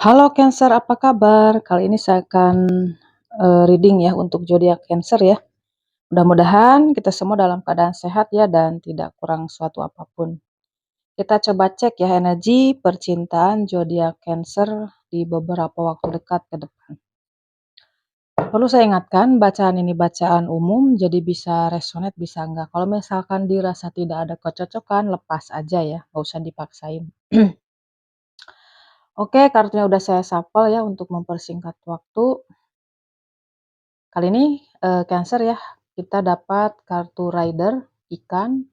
Halo Cancer, apa kabar? Kali ini saya akan reading ya untuk zodiak Cancer ya. Mudah-mudahan kita semua dalam keadaan sehat ya dan tidak kurang suatu apapun. Kita coba cek ya energi percintaan zodiak Cancer di beberapa waktu dekat ke depan. Perlu saya ingatkan, bacaan ini bacaan umum, jadi bisa resonate, bisa enggak. Kalau misalkan dirasa tidak ada kecocokan, lepas aja ya, nggak usah dipaksain. Oke, kartunya udah saya shuffle ya untuk mempersingkat waktu. Kali ini Cancer ya, kita dapat kartu Rider, ikan,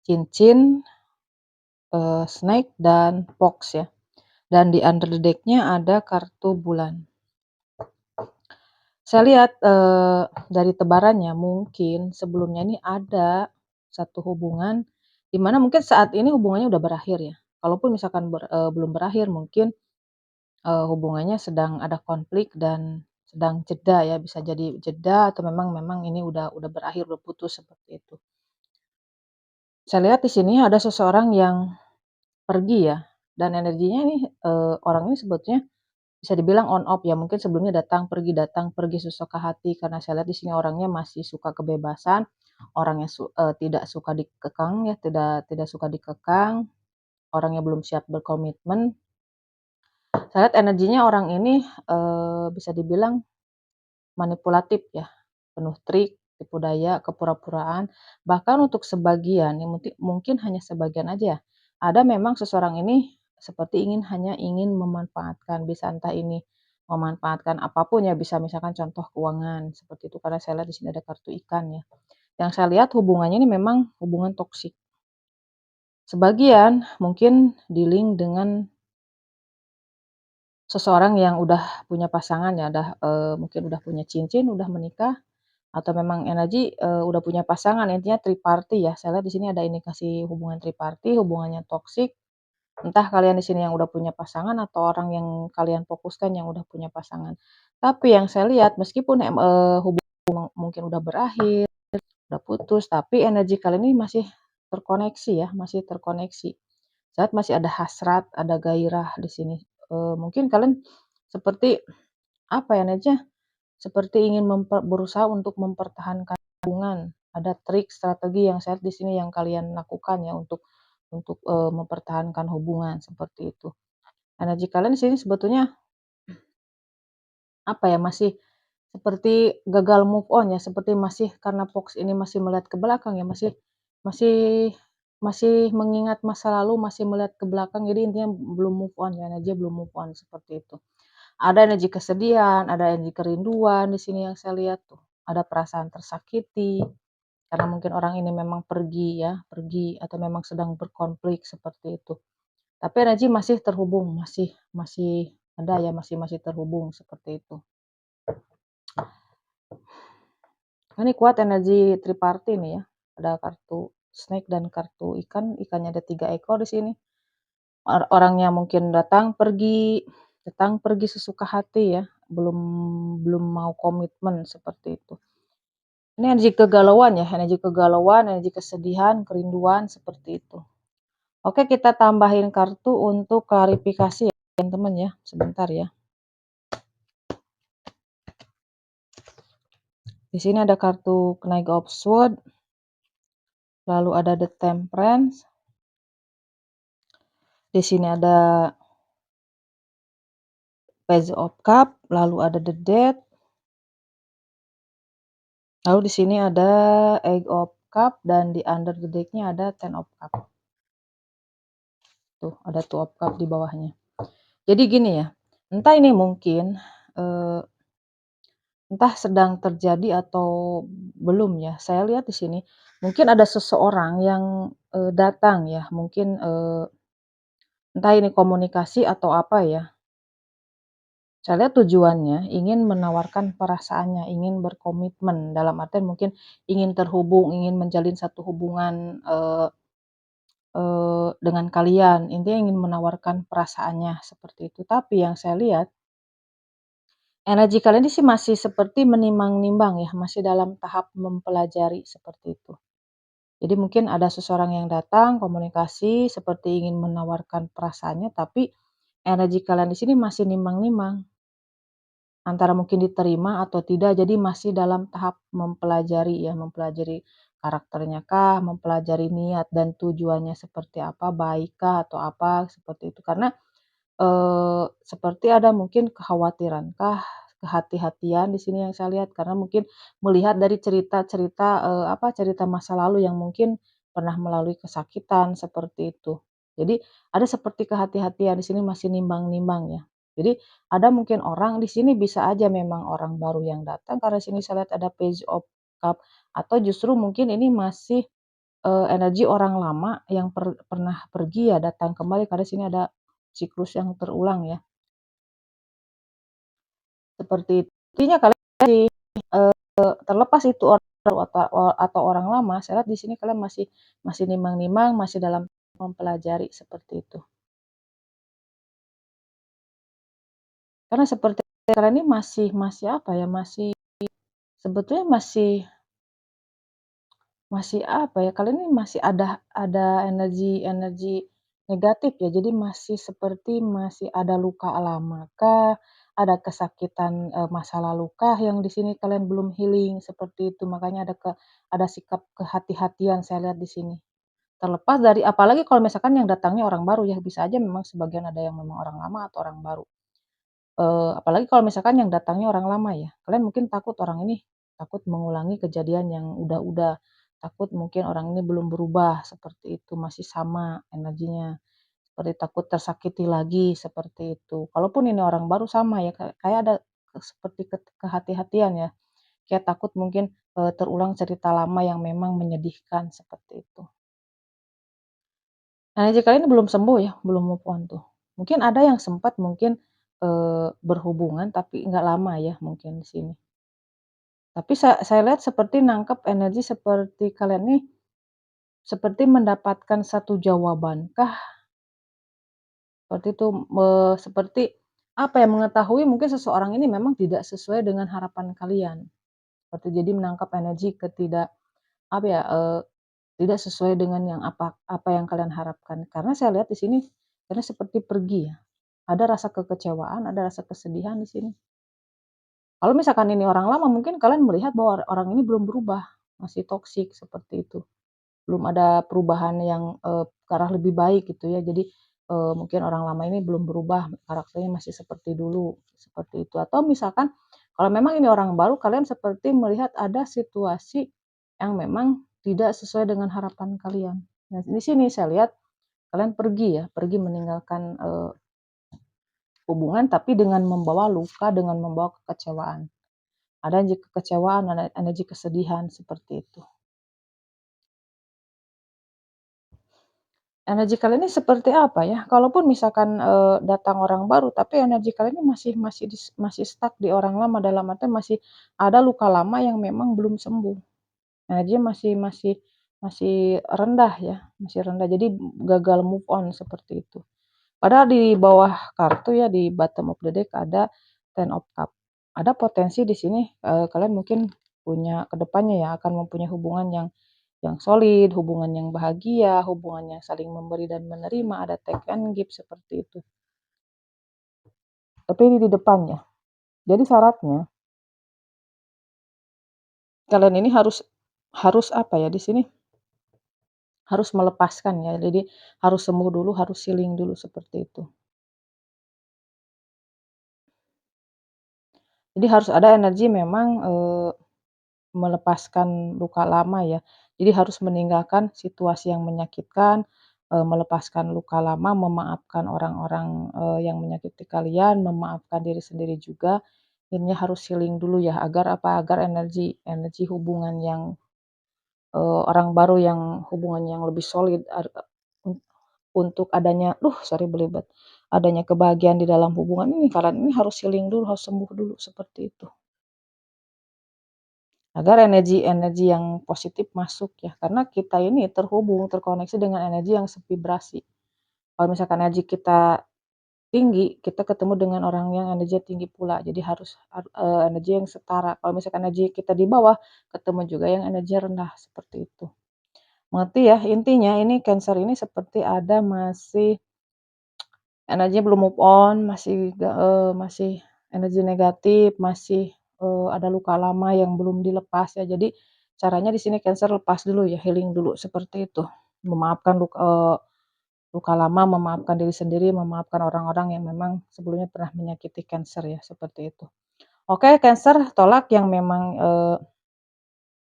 cincin, snake, dan fox ya. Dan di under the deck-nya ada kartu bulan. Saya lihat dari tebarannya mungkin sebelumnya ini ada satu hubungan di mana mungkin saat ini hubungannya udah berakhir ya. Kalaupun misalkan belum berakhir, mungkin hubungannya sedang ada konflik dan sedang jeda ya, bisa jadi jeda atau memang ini udah berakhir, udah putus seperti itu. Saya lihat di sini ada seseorang yang pergi ya, dan energinya nih, orang ini sebetulnya bisa dibilang on off ya, mungkin sebelumnya datang, pergi sesuka hati, karena saya lihat di sini orangnya masih suka kebebasan, orangnya tidak suka dikekang ya, tidak suka dikekang, orangnya belum siap berkomitmen. Saya lihat energinya orang ini, bisa dibilang manipulatif ya, penuh trik, tipu daya, kepura-puraan, bahkan untuk sebagian, yang mungkin hanya sebagian aja ya, ada memang seseorang ini seperti hanya ingin memanfaatkan, bisa entah ini memanfaatkan apapun ya, bisa misalkan contoh keuangan, seperti itu, karena saya lihat di sini ada kartu ikan ya. Yang saya lihat hubungannya ini memang hubungan toksik. Sebagian mungkin di-link dengan seseorang yang udah punya pasangan ya, mungkin udah punya cincin, udah menikah, atau memang energi, udah punya pasangan, intinya triparty ya. Saya lihat di sini ada indikasi hubungan triparty, hubungannya toksik. Entah kalian di sini yang udah punya pasangan atau orang yang kalian fokuskan yang udah punya pasangan. Tapi yang saya lihat meskipun, hubungan mungkin udah berakhir, udah putus, tapi energi kalian ini masih terkoneksi ya, masih terkoneksi. Saat masih ada hasrat, ada gairah di sini. Mungkin kalian seperti, apa ya, energinya seperti ingin berusaha untuk mempertahankan hubungan. Ada trik, strategi yang saya di sini yang kalian lakukan ya untuk mempertahankan hubungan, seperti itu. Energi kalian di sini sebetulnya, apa ya, masih seperti gagal move on ya, seperti masih karena Fox ini masih melihat ke belakang ya, masih masih mengingat masa lalu, masih melihat ke belakang, jadi intinya belum move on ya, energi belum move on, seperti itu. Ada energi kesedihan, ada energi kerinduan di sini yang saya lihat tuh. Ada perasaan tersakiti, karena mungkin orang ini memang pergi ya, pergi atau memang sedang berkonflik seperti itu. Tapi energi masih terhubung, masih masih ada ya, masih terhubung seperti itu. Ini kuat energi triparty nih ya. Ada kartu snake dan kartu ikan, ikannya ada 3 ekor di sini. Orangnya mungkin datang pergi sesuka hati ya, belum belum mau komitmen seperti itu. Ini energi kegalauan, energi kesedihan, kerinduan, seperti itu. Oke, kita tambahin kartu untuk klarifikasi ya teman-teman ya, sebentar ya. Di sini ada kartu Knight of Swords, lalu ada The Temperance. Di sini ada Page of Cup, lalu ada The Death. Lalu di sini ada Eight of Cup dan di under the deck-nya ada Ten of Cup. Tuh, ada Two of Cup di bawahnya. Jadi gini ya, entah ini mungkin entah sedang terjadi atau belum ya. Saya lihat di sini mungkin ada seseorang yang datang ya, mungkin entah ini komunikasi atau apa ya. Saya lihat tujuannya ingin menawarkan perasaannya, ingin berkomitmen, dalam artian mungkin ingin terhubung, ingin menjalin satu hubungan dengan kalian, intinya ingin menawarkan perasaannya seperti itu. Tapi yang saya lihat, energi kalian ini sih masih seperti menimbang-nimbang ya, masih dalam tahap mempelajari seperti itu. Jadi mungkin ada seseorang yang datang, komunikasi, seperti ingin menawarkan perasaannya, tapi energi kalian di sini masih nimbang-nimbang, antara mungkin diterima atau tidak, jadi masih dalam tahap mempelajari ya, mempelajari karakternya kah, mempelajari niat dan tujuannya seperti apa, baik kah atau apa, seperti itu. Karena seperti ada mungkin kekhawatiran kah, kehati-hatian di sini yang saya lihat, karena mungkin melihat dari cerita-cerita, cerita masa lalu yang mungkin pernah melalui kesakitan, seperti itu. Jadi ada seperti kehati-hatian di sini masih nimbang-nimbang ya. Jadi ada mungkin orang di sini bisa aja memang orang baru yang datang, karena sini saya lihat ada Page of Cup atau justru mungkin ini masih, energi orang lama yang pernah pergi ya datang kembali, karena sini ada siklus yang terulang ya, seperti itu. Intinya kalian masih, terlepas itu orang baru atau orang lama, saya lihat di sini kalian masih masih nimbang-nimbang, masih dalam mempelajari, seperti itu. Karena seperti kalian ini masih masih apa ya, masih sebetulnya masih masih apa ya, kalian ini masih ada energi-energi negatif ya, jadi masih seperti masih ada luka lama kah, ada kesakitan, masa lalu kah yang di sini kalian belum healing, seperti itu. Makanya ada sikap kehati-hatian saya lihat di sini. Terlepas dari apalagi kalau misalkan yang datangnya orang baru ya, bisa aja memang sebagian ada yang memang orang lama atau orang baru. Apalagi kalau misalkan yang datangnya orang lama ya, kalian mungkin takut orang ini takut mengulangi kejadian yang udah, takut mungkin orang ini belum berubah, seperti itu, masih sama energinya, seperti takut tersakiti lagi, seperti itu. Kalaupun ini orang baru sama ya, kayak ada seperti kehati-hatian ya, kayak takut mungkin, terulang cerita lama yang memang menyedihkan, seperti itu. Nah, jika ini belum sembuh ya, belum move on tuh. Mungkin ada yang sempat mungkin, berhubungan tapi nggak lama ya mungkin di sini. Tapi saya lihat seperti nangkep energi seperti kalian nih, seperti mendapatkan satu jawaban kah, seperti itu, seperti apa ya, mengetahui mungkin seseorang ini memang tidak sesuai dengan harapan kalian. Seperti jadi menangkap energi apa ya, tidak sesuai dengan yang apa yang kalian harapkan. Karena saya lihat di sini, karena seperti pergi ya. Ada rasa kekecewaan, ada rasa kesedihan di sini. Kalau misalkan ini orang lama, mungkin kalian melihat bahwa orang ini belum berubah, masih toksik seperti itu. Belum ada perubahan yang, ke arah lebih baik gitu ya. Jadi, mungkin orang lama ini belum berubah, karakternya masih seperti dulu, seperti itu. Atau misalkan kalau memang ini orang baru, kalian seperti melihat ada situasi yang memang tidak sesuai dengan harapan kalian. Nah, di sini saya lihat kalian pergi ya, pergi meninggalkan, hubungan tapi dengan membawa luka, dengan membawa kekecewaan. Ada energi kekecewaan, ada energi kesedihan, seperti itu. Energi kalian ini seperti apa ya, kalaupun misalkan, datang orang baru, tapi energi kalian ini masih stuck di orang lama, dalam artian masih ada luka lama yang memang belum sembuh. Energinya masih rendah ya, masih rendah, jadi gagal move on, seperti itu. Padahal di bawah kartu ya, di bottom of the deck ada Ten of Cup. Ada potensi di sini, kalian mungkin punya ke depannya ya, akan mempunyai hubungan yang solid, hubungan yang bahagia, hubungan yang saling memberi dan menerima, ada take and give, seperti itu. Tapi ini di depannya. Jadi syaratnya, kalian ini harus harus apa ya, di sini harus melepaskan ya, jadi harus sembuh dulu, harus healing dulu, seperti itu. Jadi harus ada energi memang, melepaskan luka lama ya. Jadi harus meninggalkan situasi yang menyakitkan, melepaskan luka lama, memaafkan orang-orang, yang menyakiti kalian, memaafkan diri sendiri juga. Ini harus healing dulu ya, agar apa, agar energi energi hubungan yang, orang baru yang hubungan yang lebih solid untuk adanya sorry belibet, adanya kebahagiaan di dalam hubungan ini, kalian ini harus healing dulu, harus sembuh dulu, seperti itu. Agar energi-energi yang positif masuk ya, karena kita ini terhubung, terkoneksi dengan energi yang sevibrasi. Kalau misalkan energi kita tinggi, kita ketemu dengan orang yang energinya tinggi pula, jadi harus energi yang setara. Kalau misalkan energi kita di bawah, ketemu juga yang energinya rendah, seperti itu. Mengerti ya? Intinya ini Cancer ini seperti ada masih energinya belum move on, masih energi negatif, masih, ada luka lama yang belum dilepas ya. Jadi caranya di sini Cancer lepas dulu ya, healing dulu seperti itu. Memaafkan luka lama, memaafkan diri sendiri, memaafkan orang-orang yang memang sebelumnya pernah menyakiti Cancer ya, seperti itu. Oke Cancer, tolak yang memang,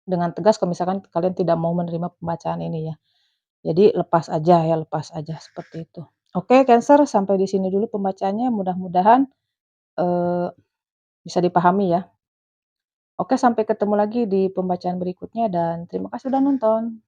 dengan tegas kalau misalkan kalian tidak mau menerima pembacaan ini ya. Jadi lepas aja ya, lepas aja seperti itu. Oke Cancer, sampai di sini dulu pembacaannya, mudah-mudahan, eee, bisa dipahami ya. Oke, sampai ketemu lagi di pembacaan berikutnya dan terima kasih sudah nonton.